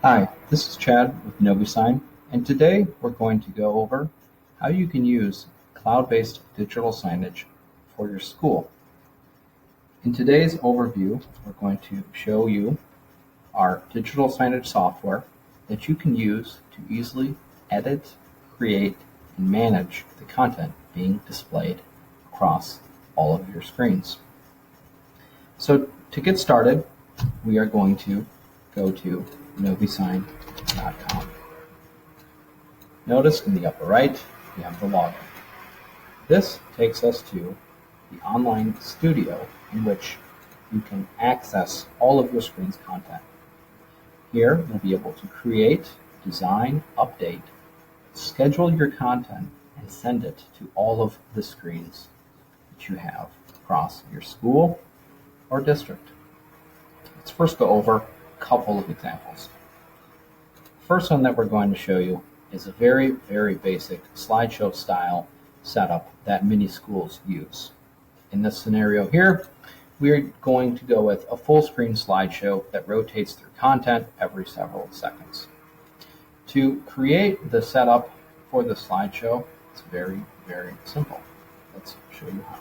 Hi, this is Chad with NoviSign, and today we're going to go over how you can use cloud-based digital signage for your school. In today's overview, we're going to show you our digital signage software that you can use to easily edit, create, and manage the content being displayed across all of your screens. So to get started, we are going to go to novisign.com. Notice in the upper right, we have the login. This takes us to the online studio in which you can access all of your screen's content. Here, you'll be able to create, design, update, schedule your content, and send it to all of the screens that you have across your school or district. Let's first go over a couple of examples. The first one that we're going to show you is a very, very basic slideshow style setup that many schools use. In this scenario here, we're going to go with a full screen slideshow that rotates through content every several seconds. To create the setup for the slideshow, it's very, very simple. Let's show you how.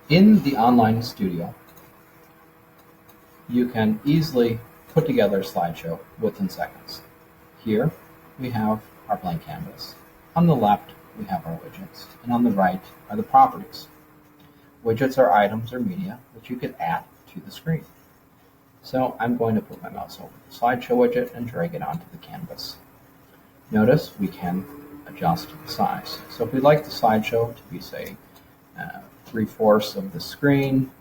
In the online studio, you can easily put together a slideshow within seconds. Here we have our blank canvas. On the left, we have our widgets, and on the right are the properties. Widgets are items or media that you could add to the screen. So I'm going to put my mouse over the slideshow widget and drag it onto the canvas. Notice we can adjust the size. So if we'd like the slideshow to be, say, 3/4 of the screen,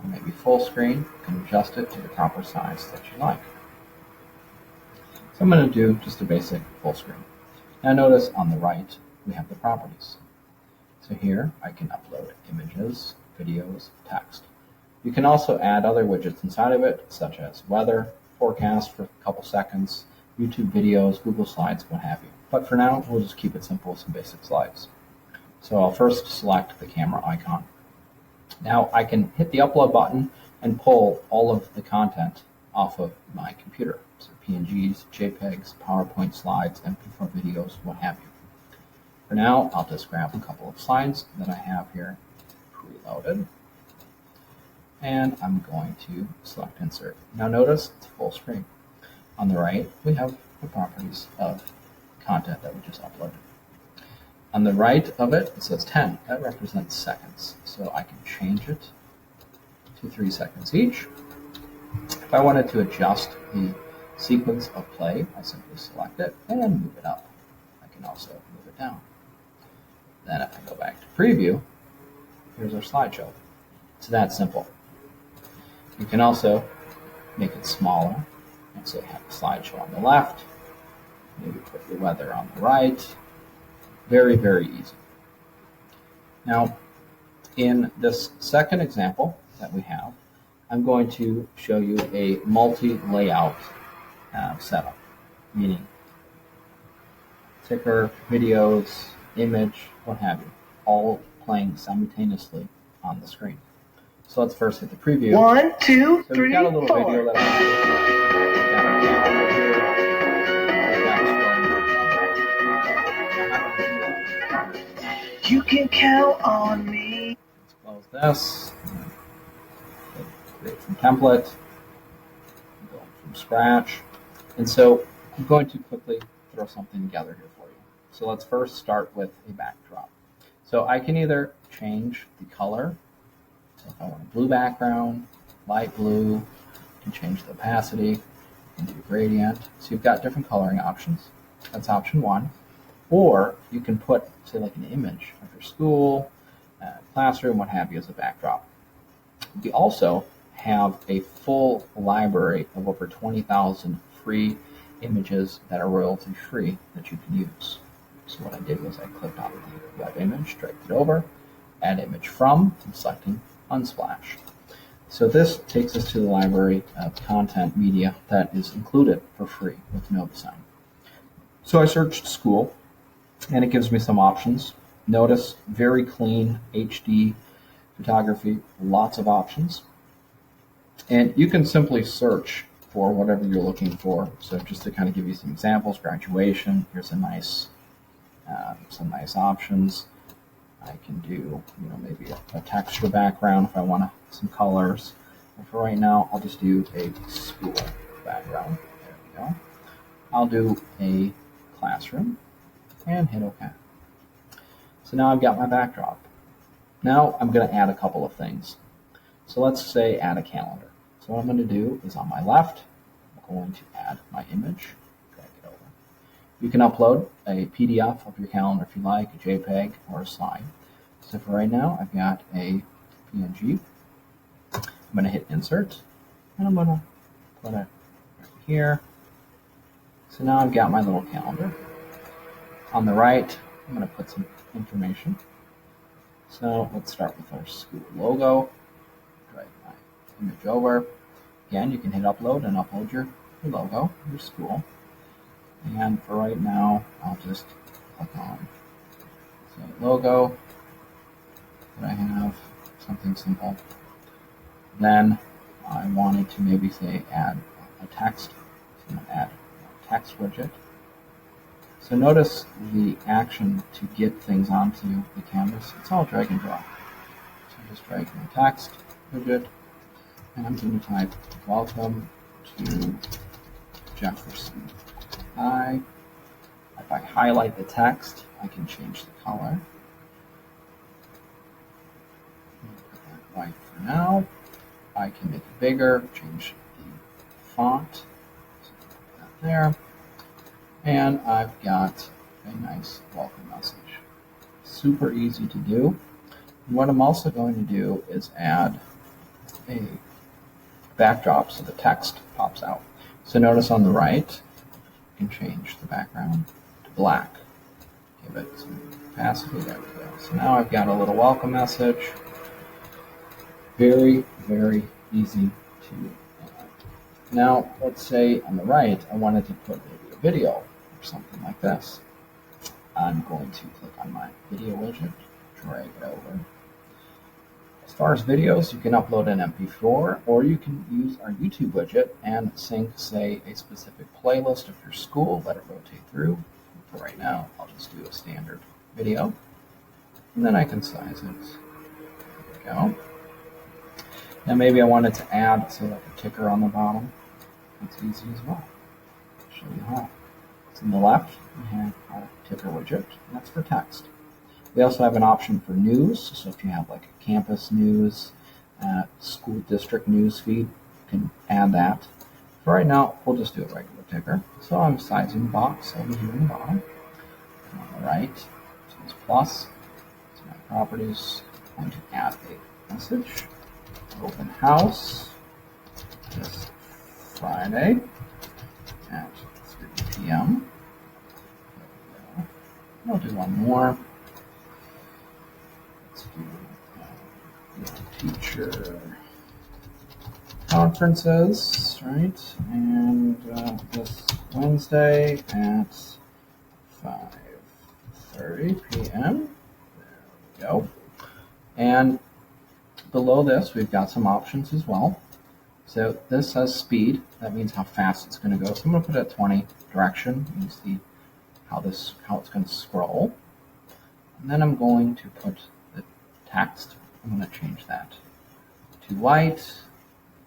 or maybe full screen, you can adjust it to the proper size that you like. So I'm going to do just a basic full screen. Now notice on the right, we have the properties. So here I can upload images, videos, text. You can also add other widgets inside of it, such as weather, forecast for a couple seconds, YouTube videos, Google Slides, what have you. But for now, we'll just keep it simple with some basic slides. So I'll first select the camera icon. Now I can hit the upload button and pull all of the content off of my computer. So PNGs, JPEGs, PowerPoint slides, MP4 videos, what have you. For now, I'll just grab a couple of slides that I have here preloaded. And I'm going to select Insert. Now notice it's full screen. On the right, we have the properties of content that we just uploaded. On the right of it, it says 10. That represents seconds. So I can change it to 3 seconds each. If I wanted to adjust the sequence of play, I simply select it and move it up. I can also move it down. Then if I go back to preview, here's our slideshow. It's that simple. You can also make it smaller and say have a slideshow on the left, maybe put your weather on the right. Very, very easy. Now, in this second example that we have, I'm going to show you a multi-layout setup, meaning ticker, videos, image, what have you, all playing simultaneously on the screen. So let's first hit the preview. 1, 2, 3, we've got a little 4. video that You can count on me. Let's close this. Create some template. Go from scratch. And so I'm going to quickly throw something together here for you. So let's first start with a backdrop. So I can either change the color. So if I want a blue background, light blue, you can change the opacity, you can do gradient. So you've got different coloring options. That's option one. Or you can put, say, like an image of your school, classroom, what have you, as a backdrop. We also have a full library of over 20,000 free images that are royalty free that you can use. So what I did was I clicked on the web image, dragged it over, add image from, and selecting Unsplash. So this takes us to the library of content media that is included for free with NoviSign. So I searched school, and it gives me some options. Notice very clean HD photography, lots of options. And you can simply search for whatever you're looking for. So just to kind of give you some examples, graduation, here's a nice, some nice options. I can do, maybe a texture background if I want some colors. But for right now, I'll just do a school background. There we go. I'll do a classroom and hit OK. So now I've got my backdrop. Now I'm going to add a couple of things. So let's say add a calendar. So what I'm going to do is on my left, I'm going to add my image, drag it over. You can upload a PDF of your calendar if you like, a JPEG or a slide. So for right now, I've got a PNG. I'm going to hit insert and I'm going to put it right here. So now I've got my little calendar. On the right, I'm going to put some information. So let's start with our school logo. Drag my image over. Again, you can hit upload and upload your logo, your school. And for right now, I'll just click on the logo that I have, something simple. Then I wanted to maybe say add a text. So I'm going to add a text widget. So notice the action to get things onto the canvas. It's all drag and drop. So just drag my text widget, and I'm going to type welcome to Jefferson High. If I highlight the text, I can change the color. Put that white for now. I can make it bigger, change the font. So put that there. And I've got a nice welcome message. Super easy to do. And what I'm also going to do is add a backdrop so the text pops out. So notice on the right, you can change the background to black. Give it some opacity. There we go. So now I've got a little welcome message. Very, very easy to add. Now, let's say on the right, I wanted to put maybe a video or something like this. I'm going to click on my video widget, drag it over. As far as videos, you can upload an MP4, or you can use our YouTube widget and sync, say, a specific playlist of your school, let it rotate through. For right now, I'll just do a standard video, and then I can size it. There we go. Now maybe I wanted to add, say, like a ticker on the bottom. It's easy as well. I'll show you how. So on the left, we have our ticker widget, and that's for text. We also have an option for news, so if you have like a campus news, school district news feed, you can add that. For right now, we'll just do a regular ticker. So I'm sizing the box over here in the bottom. And on the right, so it's plus. So my properties, I'm going to add a message. Open house this Friday at 3 p.m. There we go. I'll do one more. Let's do teacher conferences, right? And this Wednesday at 5:30 p.m. There we go. And below this, we've got some options as well. So this says speed. That means how fast it's going to go. So I'm going to put it at 20. Direction. You can see how it's going to scroll. And then I'm going to put the text. I'm going to change that to white.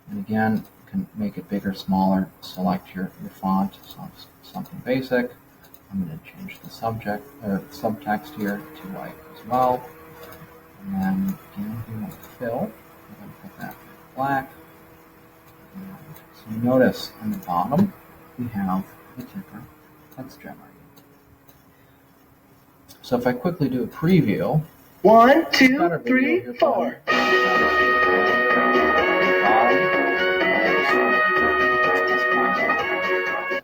And again, you can make it bigger, smaller. Select your font. So something basic. I'm going to change the subject or subtext here to white as well. And then again, we want to fill. I'm going to put that black. And so you notice on the bottom, we have the ticker that's generated. So if I quickly do a preview. 1, 2, 3, 4.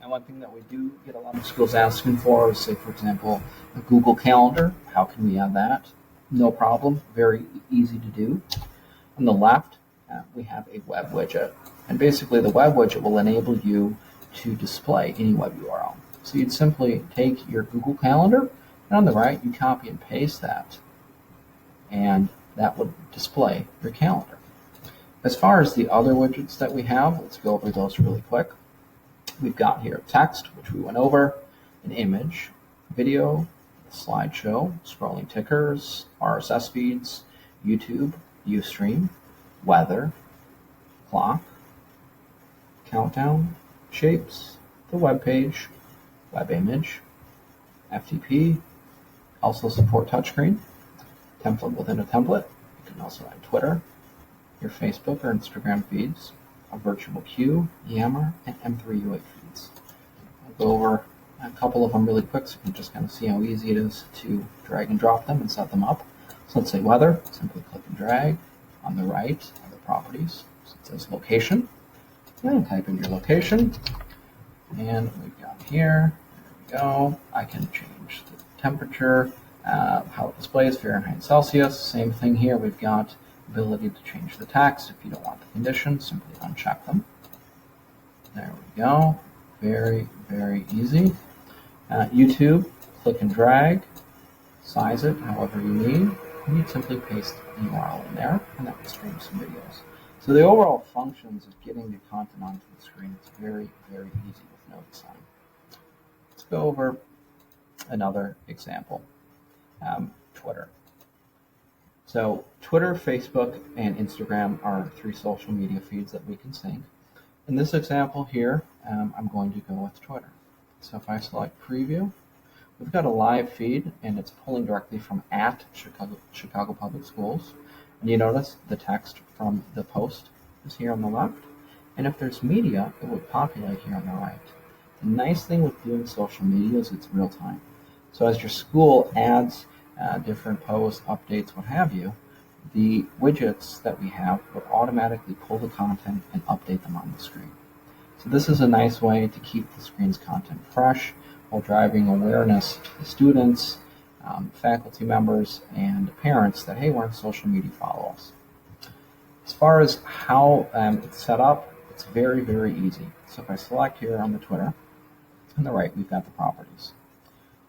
And one thing that we do get a lot of schools asking for is, say, for example, a Google Calendar. How can we add that? No problem. Very easy to do. On the left, we have a web widget. And basically, the web widget will enable you to display any web URL. So you'd simply take your Google Calendar, and on the right, you copy and paste that. And that would display your calendar. As far as the other widgets that we have, let's go over those really quick. We've got here text, which we went over, an image, video, slideshow, scrolling tickers, RSS feeds, YouTube, Ustream, weather, clock, countdown, shapes, the web page, web image, FTP, also support touchscreen, template within a template. You can also add Twitter, your Facebook or Instagram feeds, a virtual queue, Yammer, and M3 UA feeds. I'll go over a couple of them really quick so you can just kind of see how easy it is to drag and drop them and set them up. So let's say weather, simply click and drag. On the right are the properties. So it says location. And type in your location. And we've got here, there we go. I can change the temperature, how it displays Fahrenheit and Celsius. Same thing here. We've got ability to change the text. If you don't want the conditions, simply uncheck them. There we go. Very, very easy. YouTube, click and drag, size it however you need, and you simply paste the URL in there, and that will stream some videos. So the overall functions of getting the content onto the screen is very, very easy with no design. Let's go over another example, Twitter. So Twitter, Facebook, and Instagram are 3 social media feeds that we can sync. In this example here, I'm going to go with Twitter. So if I select preview, we've got a live feed, and it's pulling directly from @Chicago Public Schools. And you notice the text from the post is here on the left. And if there's media, it would populate here on the right. The nice thing with doing social media is it's real time. So as your school adds different posts, updates, what have you, the widgets that we have would automatically pull the content and update them on the screen. So this is a nice way to keep the screen's content fresh while driving awareness to the students, faculty members, and parents that, hey, we're on social media, follow us. As far as how it's set up, it's very, very easy. So if I select here on the Twitter, on the right, we've got the properties.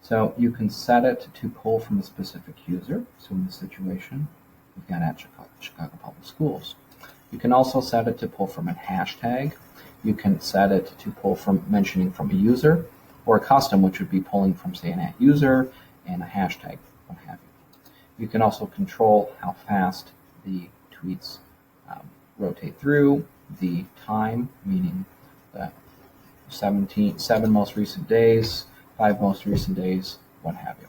So you can set it to pull from a specific user. So in this situation, we've got @Chicago Public Schools. You can also set it to pull from a hashtag. You can set it to pull from mentioning from a user, or a custom, which would be pulling from, say, an @user and a hashtag, what have you. You can also control how fast the tweets rotate through, the time, meaning the 7 most recent days, 5 most recent days, what have you.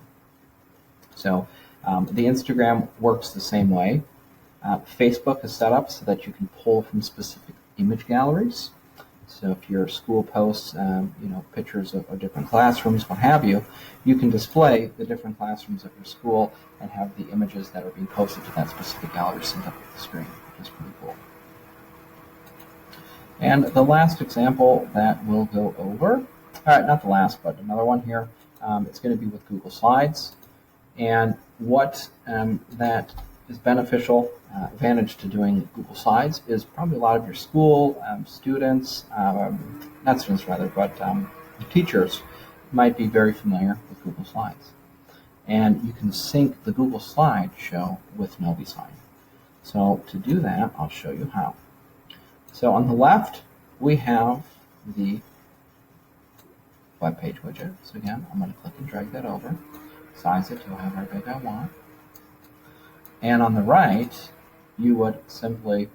So the Instagram works the same way. Facebook is set up so that you can pull from specific image galleries. So if your school posts, pictures of different classrooms, what have you, you can display the different classrooms of your school and have the images that are being posted to that specific gallery sent up to the screen, which is pretty cool. And the last example that we'll go over, all right, not the last, but another one here, it's going to be with Google Slides. And what that is beneficial advantage to doing Google Slides is probably a lot of your school students, not students rather, but teachers might be very familiar with Google Slides. And you can sync the Google Slideshow with no design. So to do that, I'll show you how. So on the left, we have the web page widget. So again, I'm going to click and drag that over, size it to however big I want. And on the right, you would simply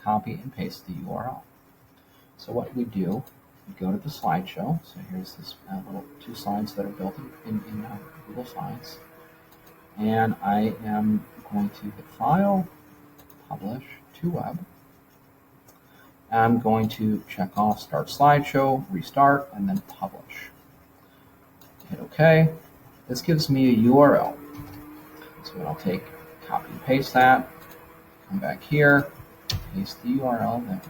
copy and paste the URL. So what we do, we go to the slideshow. So here's this little 2 slides that are built in Google Slides. And I am going to hit File, Publish to Web. I'm going to check off Start Slideshow, Restart, and then Publish. Hit OK. This gives me a URL. So I'll take, copy and paste that, come back here, paste the URL there.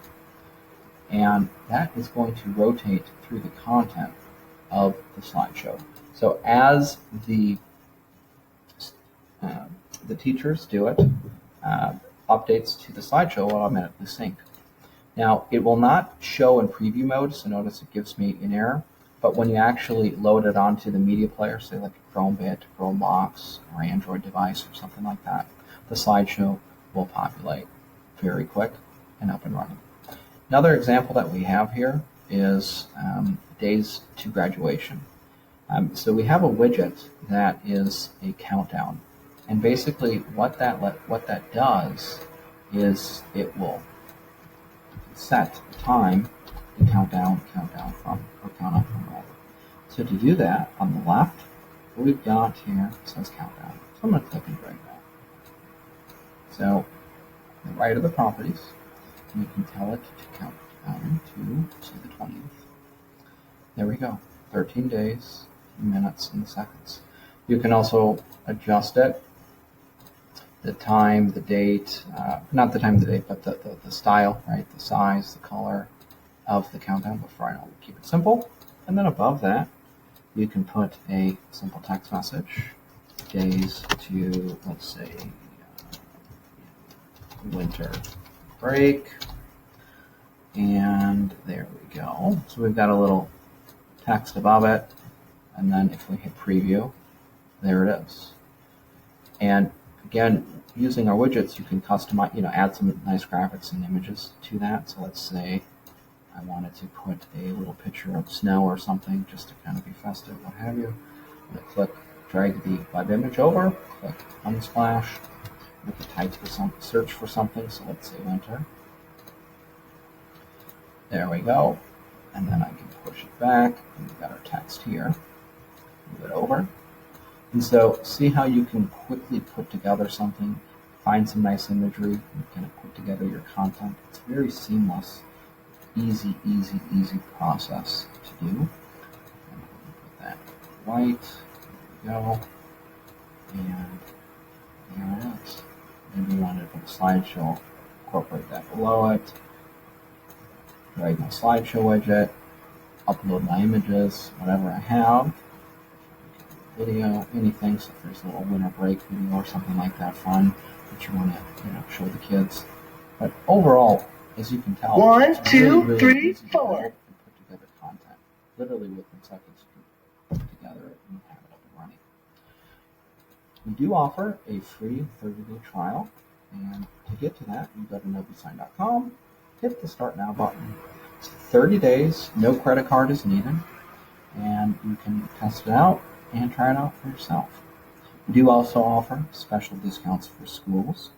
And that is going to rotate through the content of the slideshow. So as the teachers do it, updates to the slideshow will automatically sync. Now, it will not show in preview mode, so notice it gives me an error. But when you actually load it onto the media player, say like a Chromebit, Chromebox, or Android device or something like that, the slideshow will populate very quick and up and running. Another example that we have here is days to graduation. So we have a widget that is a countdown, and basically what that does is it will set the time to count up from whatever. So to do that, on the left, what we've got here says countdown. So I'm going to click and drag that. So on the right of the properties, you can tell it to count down to, say, the 20th. There we go. 13 days, minutes, and seconds. You can also adjust it. The time, the date, not the time of the date, but the style, right? The size, the color of the countdown. Before I know, we'll keep it simple. And then above that, you can put a simple text message. Days to, let's say, winter break. And there we go. So we've got a little text above it. And then if we hit preview, there it is. And again, using our widgets, you can customize, add some nice graphics and images to that. So let's say I wanted to put a little picture of snow or something just to kind of be festive, what have you. I'm going to click, drag the web image over, click Unsplash, we can type for search for something. So let's say winter. There we go. And then I can push it back, and we've got our text here. Move it over. And so see how you can quickly put together something, find some nice imagery, and kind of put together your content. It's very seamless, easy process to do. And put that white, there we go, and there it is. Maybe you want to put a slideshow, incorporate that below it, drag my slideshow widget, upload my images, whatever I have, video, anything. So if there's a little winter break video or something like that fun that you want to show the kids. But overall, as you can tell, 1, 2, really 3, easy to 4. build and put together content. Literally within seconds, you can put together it and have it up and running. We do offer a free 30-day trial, and to get to that, you go to nobusign.com, hit the Start Now button. It's 30 days, no credit card is needed, and you can test it out and try it out for yourself. We do also offer special discounts for schools.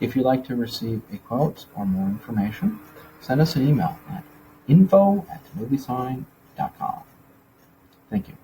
If you'd like to receive a quote or more information, send us an email at info@nobusign.com. Thank you.